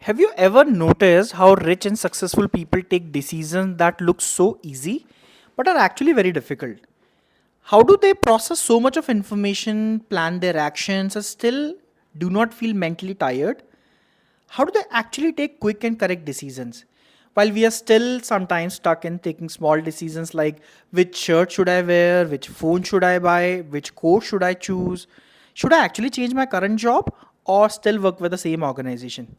Have you ever noticed how rich and successful people take decisions that look so easy but are actually very difficult? How do they process so much of information, plan their actions, and still do not feel mentally tired? How do they actually take quick and correct decisions? While we are still sometimes stuck in taking small decisions like which shirt should I wear, which phone should I buy, which course should I choose, should I actually change my current job or still work with the same organization?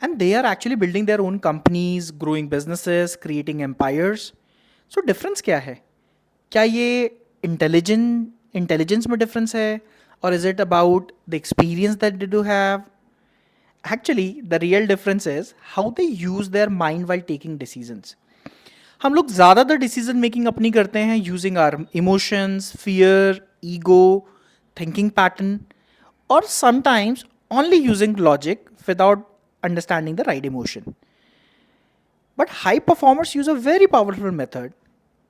And they are actually building their own companies, growing businesses, creating empires. So difference क्या है? क्या ये intelligence में difference है, और is it about the experience that they do have? Actually the real difference is how they use their mind while taking decisions. हम लोग ज़्यादातर डिसीजन मेकिंग अपनी करते हैं using our emotions, fear, ego, thinking pattern, और sometimes only using logic without understanding the right emotion. But high performers use a very powerful method.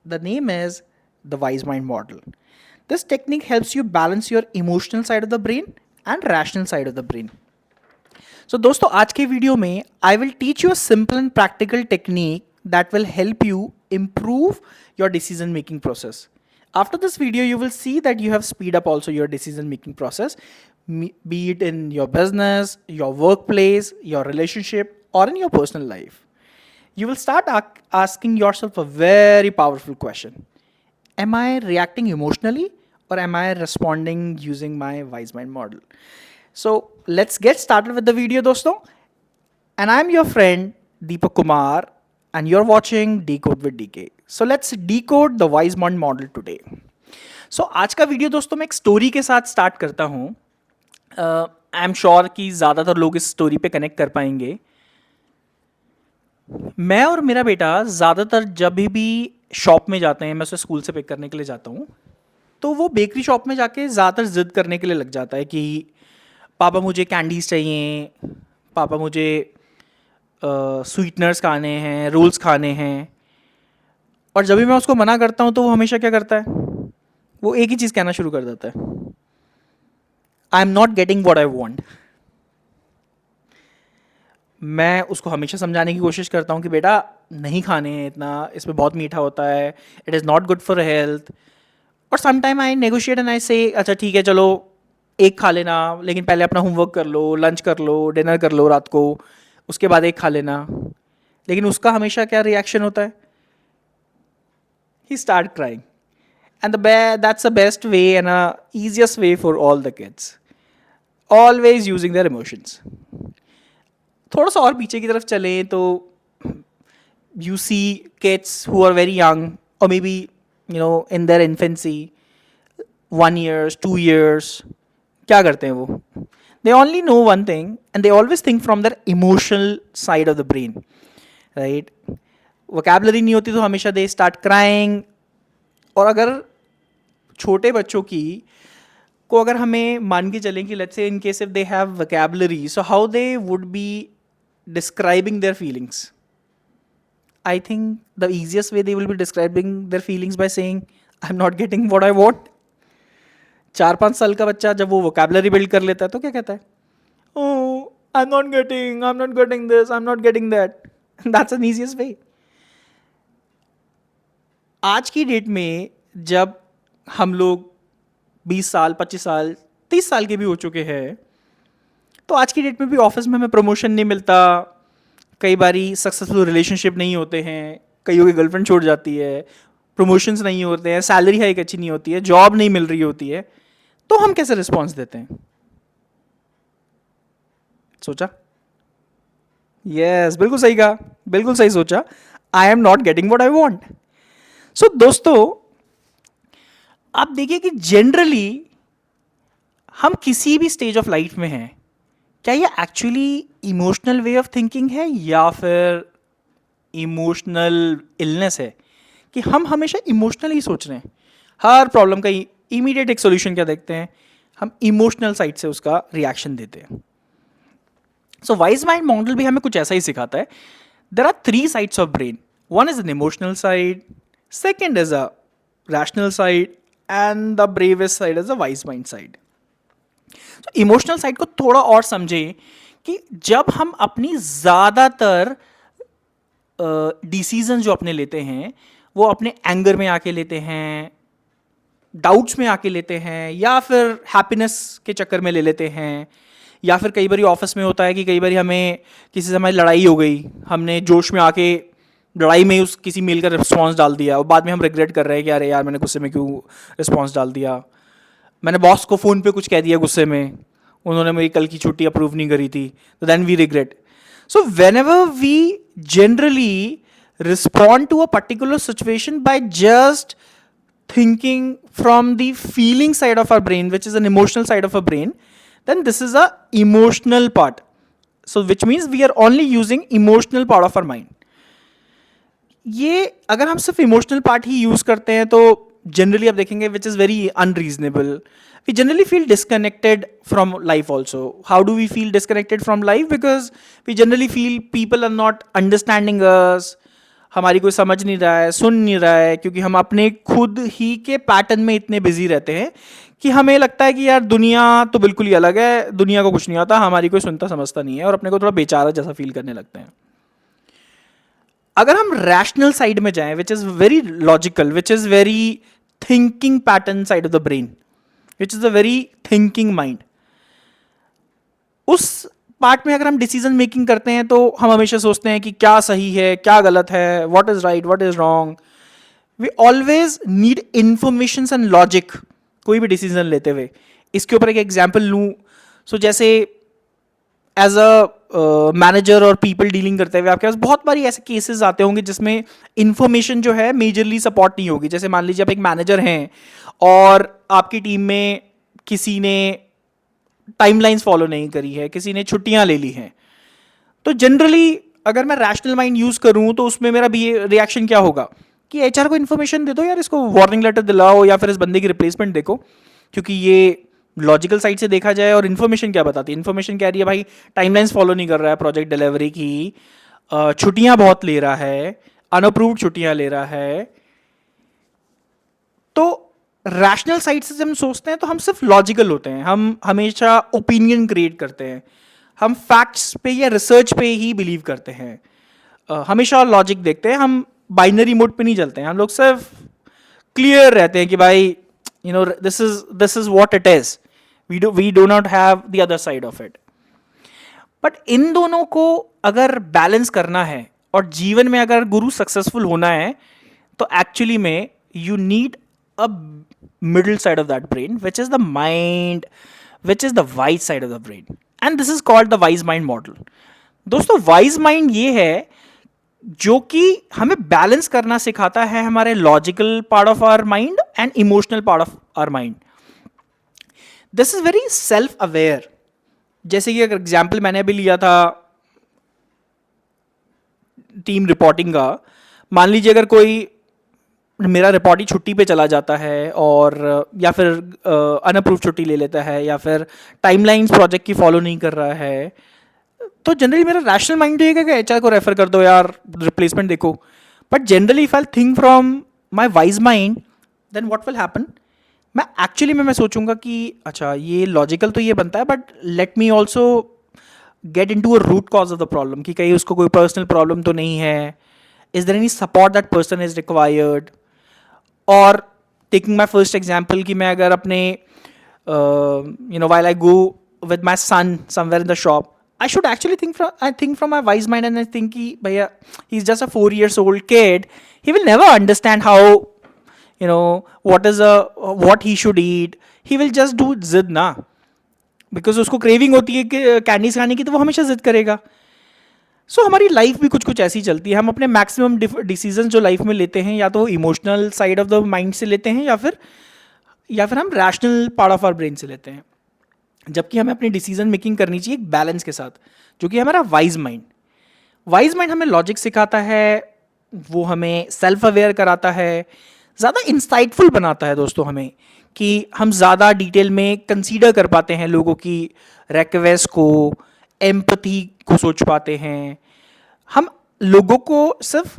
The name is the wise mind model. This technique helps you balance your emotional side of the brain and rational side of the brain. So दोस्तों, आज के video में I will teach you a simple and practical technique that will help you improve your decision making process. After this video, you will see that you have speed up also your decision making process, be it in your business, your workplace, your relationship, or in your personal life. You will start asking yourself a very powerful question. Am I reacting emotionally or am I responding using my wise mind model? So let's get started with the video, दोस्तों. And I'm your friend Deepak Kumar, and you're watching Decode with DK. So let's decode the wise mind model today. So आज का video दोस्तों मैं एक story के साथ start करता हूँ. आई एम श्योर कि ज़्यादातर लोग इस स्टोरी पे कनेक्ट कर पाएंगे. मैं और मेरा बेटा ज़्यादातर जब भी शॉप में जाते हैं, मैं उसे स्कूल से पिक करने के लिए जाता हूँ, तो वो बेकरी शॉप में जाके ज़्यादातर ज़िद करने के लिए लग जाता है कि पापा मुझे कैंडीज़ चाहिए, पापा मुझे स्वीटनर्स खाने हैं, रोल्स खाने हैं. और जब भी मैं उसको मना करता हूँ तो वो हमेशा क्या करता है, वो एक ही चीज़ कहना शुरू कर देता है, आई am not getting what I want. मैं उसको हमेशा समझाने की कोशिश करता हूँ कि बेटा नहीं खाने हैं इतना, इसमें बहुत मीठा होता है, it is not good for health. और some time I negotiate and I say अच्छा ठीक है चलो एक खा लेना, लेकिन पहले अपना होमवर्क कर लो, लंच कर लो, डिनर कर लो रात को, उसके बाद एक खा लेना. लेकिन उसका हमेशा क्या रिएक्शन होता है, he start crying. And that's the best way and a easiest way for all the kids, always using their emotions. थोड़ा सा और पीछे की तरफ चलें तो you see kids who are very young, or maybe in their infancy, 1 years 2 years, क्या करते हैं वो, they only know one thing and they always think from their emotional side of the brain, right? vocabulary नहीं होती तो हमेशा they start crying. और अगर छोटे बच्चों की को अगर हमें मान के चलें कि let's say in case if they have vocabulary, so how they would be describing their feelings? I think the easiest way they will be describing their feelings by saying, I'm not getting what I want. 4-5 साल का बच्चा जब वो vocabulary build कर लेता है तो क्या कहता है, oh, I'm not getting this, I'm not getting that. That's an easiest way. आज की डेट में जब हम लोग 20 साल, 25 साल, 30 साल के भी हो चुके हैं, तो आज की डेट में भी ऑफिस में हमें प्रमोशन नहीं मिलता, कई बारी सक्सेसफुल रिलेशनशिप नहीं होते हैं, कईयों की गर्लफ्रेंड छोड़ जाती है, प्रमोशंस नहीं होते हैं, सैलरी हाइक अच्छी नहीं होती है, जॉब नहीं मिल रही होती है, तो हम कैसे रिस्पॉन्स देते हैं? सोचा? यस, बिल्कुल सही कहा, बिल्कुल सही सोचा. I am not getting what I want. So दोस्तों, आप देखिए कि जनरली हम किसी भी स्टेज ऑफ लाइफ में हैं, क्या ये actually emotional way of thinking है या फिर इमोशनल इलनेस है कि हम हमेशा इमोशनल ही सोच रहे हैं? हर प्रॉब्लम का इमीडिएट एक सोल्यूशन क्या देखते हैं, हम इमोशनल साइड से उसका रिएक्शन देते हैं. सो वाइज माइंड मॉडल भी हमें कुछ ऐसा ही सिखाता है. There are 3 sides of brain. One is an emotional side, second is a rational side, and the bravest side is a wise mind side. Emotional side को थोड़ा और समझें कि जब हम अपनी ज़्यादातर डिसीजन जो अपने लेते हैं वो अपने एंगर में आके लेते हैं, डाउट्स में आके लेते हैं, या फिर हैप्पीनेस के चक्कर में ले लेते हैं, या फिर कई बार ऑफिस में होता है कि कई बार हमें किसी से हमारी लड़ाई हो गई, हमने जोश में आके लड़ाई में उस किसी मेल का रिस्पॉन्स डाल दिया और बाद में हम रिग्रेट कर रहे हैं कि अरे यार मैंने गुस्से में क्यों रिस्पॉन्स डाल दिया, मैंने बॉस को फ़ोन पे कुछ कह दिया गुस्से में, उन्होंने मेरी कल की छुट्टी अप्रूव नहीं करी थी, तो then we regret. So whenever we generally respond to a particular situation by just thinking from the feeling side of our brain, which is an emotional side of our brain, then this is a emotional part. So which means we are only using emotional part of our mind. ये अगर हम सिर्फ emotional part ही use करते हैं तो generally आप देखेंगे which is very unreasonable. We generally feel disconnected from life also. How do we feel disconnected from life? Because we generally feel people are not understanding us, हमारी कोई समझ नहीं रहा है, सुन नहीं रहा है, क्योंकि हम अपने खुद ही के पैटर्न में इतने बिजी रहते हैं कि हमें लगता है कि यार दुनिया तो बिल्कुल ही अलग है, दुनिया को कुछ नहीं आता, हमारी कोई सुनता समझता नहीं है, और अपने को थोड़ा बेचारा जैसा फील करने लगते हैं. अगर हम रैशनल साइड में जाएं, विच is very logical, which is very thinking pattern side of the brain, which is a very thinking mind, उस पार्ट में अगर हम डिसीजन मेकिंग करते हैं तो हम हमेशा सोचते हैं कि क्या सही है, क्या गलत है, what is right, what is wrong. We always need information and logic कोई भी डिसीजन लेते हुए. इसके ऊपर एक एग्जाम्पल लूँ. सो जैसे एज अ मैनेजर और पीपल डीलिंग करते हुए आपके पास बहुत बारी ऐसे केसेस आते होंगे जिसमें इंफॉर्मेशन जो है मेजरली सपोर्ट नहीं होगी. जैसे मान लीजिए आप एक मैनेजर हैं और आपकी टीम में किसी ने टाइमलाइंस फॉलो नहीं करी है, किसी ने छुट्टियां ले ली हैं, तो जनरली अगर मैं रैशनल माइंड यूज करूं तो उसमें मेरा भी रिएक्शन क्या होगा कि एचआर को इन्फॉर्मेशन दे दो यार, इसको वार्निंग लेटर दिलाओ या फिर इस बंदे की रिप्लेसमेंट देखो. क्योंकि ये लॉजिकल साइड से देखा जाए, और इन्फॉर्मेशन क्या बताती है, इन्फॉर्मेशन कह रही है भाई टाइमलाइंस फॉलो नहीं कर रहा है प्रोजेक्ट डिलीवरी की, छुट्टियां बहुत ले रहा है, अनअप्रूव्ड छुट्टियां ले रहा है. तो रैशनल साइड से जब हम सोचते हैं तो हम सिर्फ लॉजिकल होते हैं, हम हमेशा ओपिनियन क्रिएट करते हैं, हम फैक्ट्स पे या रिसर्च पे ही बिलीव करते हैं, हमेशा लॉजिक देखते हैं, हम बाइनरी मोड पे नहीं चलते हैं. हम लोग सिर्फ क्लियर रहते हैं कि भाई you know this is what it is, we do not have the other side of it. But इन दोनों को अगर बैलेंस करना है और जीवन में अगर गुरु सक्सेसफुल होना है तो एक्चुअली में you need a middle side of that brain, which is the mind, which is the wise side of the brain, and this is called the wise mind model. दोस्तों wise mind ये है जो कि हमें balance करना सिखाता है हमारे logical part of our mind and emotional part of our mind. This is very self aware. जैसे कि अगर एग्जाम्पल मैंने अभी लिया था टीम रिपोर्टिंग का, मान लीजिए अगर कोई मेरा रिपोर्ट ही छुट्टी पे चला जाता है और या फिर अनअप्रूव छुट्टी ले लेता है या फिर टाइमलाइंस प्रोजेक्ट की फॉलो नहीं कर रहा है, तो जनरली मेरा रैशनल माइंड रहेगा कि एचआर को रेफर कर दो यार, रिप्लेसमेंट देखो. But generally if I think from my wise mind then what will happen, मैं एक्चुअली मैं सोचूंगा कि अच्छा ये लॉजिकल तो ये बनता है, but let me also get into a root cause of the problem कि कहीं उसको कोई पर्सनल प्रॉब्लम तो नहीं है, is there any support that person is required. और टेकिंग माई फर्स्ट एग्जाम्पल कि मैं अगर अपने you know while I go with my son somewhere in the shop, I should actually think from my wise mind, and I think कि भैया he's just a 4 years old kid, he will never understand how you know what he should eat, he will just do जिद ना, because उसको craving होती है कि candies खाने की, तो वो हमेशा जिद करेगा. सो हमारी लाइफ भी कुछ कुछ ऐसी चलती है. हम अपने मैक्सिमम डिसीजन जो लाइफ में लेते हैं या तो emotional side of the mind से लेते हैं या फिर हम rational part of our brain से लेते हैं, जबकि हमें अपनी डिसीजन मेकिंग करनी चाहिए एक बैलेंस के साथ, जो कि हमारा वाइज माइंड हमें लॉजिक सिखाता है, वो हमें सेल्फ अवेयर कराता है, ज़्यादा इंसाइटफुल बनाता है दोस्तों हमें, कि हम ज़्यादा डिटेल में कंसीडर कर पाते हैं लोगों की रिक्वेस्ट को, एम्पैथी को सोच पाते हैं. हम लोगों को सिर्फ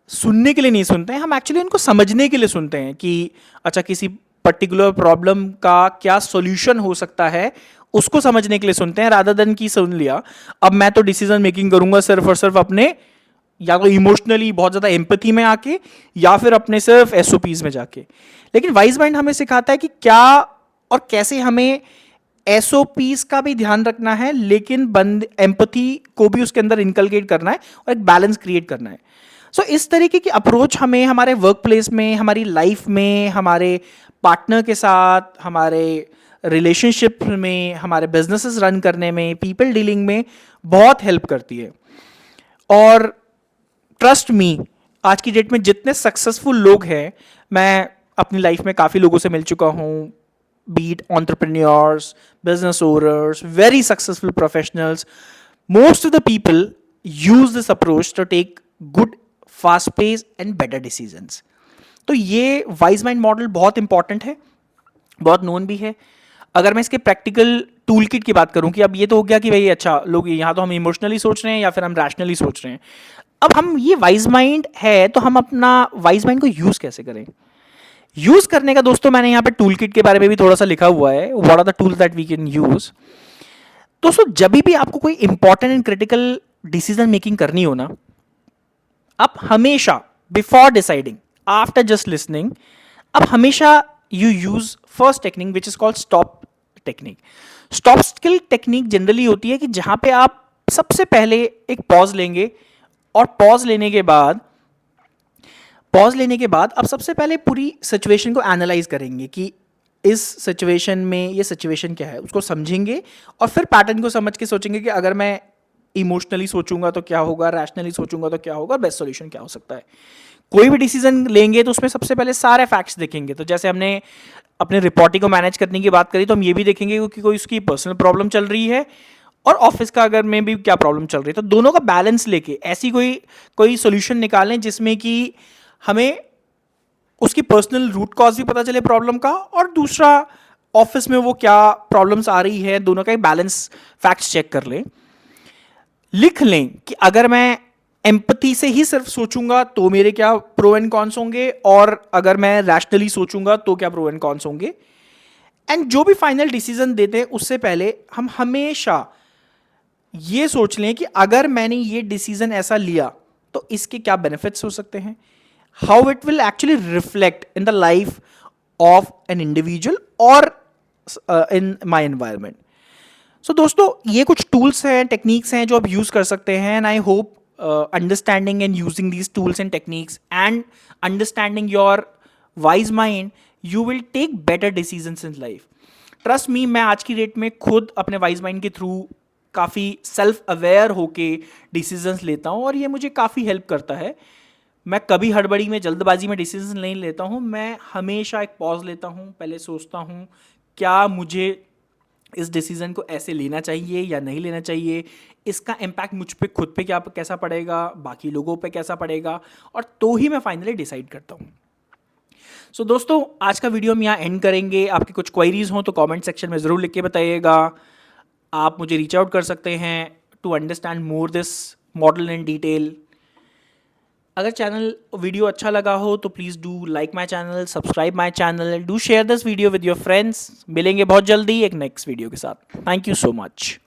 सुनने के लिए नहीं सुनते हैं, हम एक्चुअली उनको समझने के लिए सुनते हैं कि अच्छा किसी पर्टिकुलर प्रॉब्लम का क्या सॉल्यूशन हो सकता है उसको समझने के लिए सुनते हैं, रादर देन की सुन लिया अब मैं तो डिसीजन मेकिंग करूंगा सिर्फ और सिर्फ अपने या तो इमोशनली बहुत ज्यादा एम्पथी में आके या फिर अपने सिर्फ एसओपीज में जाके। लेकिन वाइज माइंड हमें सिखाता है कि क्या और कैसे हमें एसओपीज का भी ध्यान रखना है, लेकिन बंद एम्पथी को भी उसके अंदर इनकलकेट करना है और एक बैलेंस क्रिएट करना है। सो इस तरीके की अप्रोच हमें हमारे वर्क प्लेस में, हमारी लाइफ में, हमारे पार्टनर के साथ, हमारे रिलेशनशिप में, हमारे बिजनेसेस रन करने में, पीपल डीलिंग में बहुत हेल्प करती है। और ट्रस्ट मी, आज की डेट में जितने सक्सेसफुल लोग हैं, मैं अपनी लाइफ में काफ़ी लोगों से मिल चुका हूँ, beat entrepreneurs, business owners, very successful professionals, most of the people use this approach to take good, fast paced and better decisions. तो ये वाइज माइंड मॉडल बहुत इंपॉर्टेंट है, बहुत नोन भी है। अगर मैं इसके प्रैक्टिकल टूल किट की बात करूं कि अब ये तो हो गया कि भाई अच्छा लोग यहाँ तो हम इमोशनली सोच रहे हैं या फिर हम रैशनली सोच रहे हैं, अब हम ये वाइज माइंड है तो हम अपना वाइज माइंड को यूज कैसे करें। यूज करने का दोस्तों मैंने यहाँ पे टूल किट के बारे में भी थोड़ा सा लिखा हुआ है, what are the tools that we can use. दोस्तों जब भी आपको कोई important and critical decision making करनी हो ना, आप हमेशा before deciding, after just listening, आप हमेशा you use first technique which is called stop technique. Stop skill technique generally होती है कि जहां पे आप सबसे पहले एक पॉज लेंगे और पॉज लेने के बाद आप सबसे पहले पूरी सिचुएशन को एनालाइज करेंगे कि इस सिचुएशन में ये सिचुएशन क्या है, उसको समझेंगे और फिर पैटर्न को समझ के सोचेंगे कि अगर मैं इमोशनली सोचूंगा तो क्या होगा, रैशनली सोचूंगा तो क्या होगा, बेस्ट सॉल्यूशन क्या हो सकता है। कोई भी डिसीजन लेंगे तो उसमें सबसे पहले सारे फैक्ट्स देखेंगे। तो जैसे हमने अपने रिपोर्टिंग को मैनेज करने की बात करी तो हम ये भी देखेंगे कि कोई उसकी पर्सनल प्रॉब्लम चल रही है और ऑफिस का अगर में भी क्या प्रॉब्लम चल रही है, तो दोनों का बैलेंस लेके ऐसी कोई सोल्यूशन निकालें जिसमें कि हमें उसकी पर्सनल रूट कॉज भी पता चले प्रॉब्लम का, और दूसरा ऑफिस में वो क्या प्रॉब्लम्स आ रही है, दोनों का एक बैलेंस फैक्ट्स चेक कर लें। लिख लें कि अगर मैं एम्पथी से ही सिर्फ सोचूंगा तो मेरे क्या प्रो एंड कॉन्स होंगे, और अगर मैं रैशनली सोचूंगा तो क्या प्रो एंड कॉन्स होंगे। एंड जो भी फाइनल डिसीजन देते हैं उससे पहले हम हमेशा ये सोच लें कि अगर मैंने ये डिसीजन ऐसा लिया तो इसके क्या बेनिफिट्स हो सकते हैं, how it will actually reflect in the life of an individual और इन माई एनवायरमेंट। सो दोस्तों ये कुछ टूल्स हैं, टेक्निक्स हैं जो आप यूज कर सकते हैं, and I hope understanding and using these tools and techniques and understanding your wise mind, you will take better decisions in life. Trust me, मैं आज की डेट में खुद अपने वाइज माइंड के थ्रू काफ़ी सेल्फ अवेयर होके डिसीजंस लेता हूँ और ये मुझे काफ़ी हेल्प करता है। मैं कभी हड़बड़ी में, जल्दबाजी में डिसीजन नहीं लेता हूँ, मैं हमेशा एक पॉज लेता हूँ, पहले सोचता हूँ क्या मुझे इस डिसीजन को ऐसे लेना चाहिए या नहीं लेना चाहिए, इसका इम्पैक्ट मुझ पे खुद पे क्या कैसा पड़ेगा, बाकी लोगों पे कैसा पड़ेगा, और तो ही मैं फाइनली डिसाइड करता हूँ। सो दोस्तों आज का वीडियो हम यहाँ एंड करेंगे। आपकी कुछ क्वेरीज हों तो कमेंट सेक्शन में ज़रूर लिख के बताइएगा। आप मुझे रीच आउट कर सकते हैं to understand more this model in detail. अगर चैनल वीडियो अच्छा लगा हो तो please do like my channel, subscribe my channel, do share this video with your friends. मिलेंगे बहुत जल्दी एक नेक्स्ट वीडियो के साथ। Thank you so much.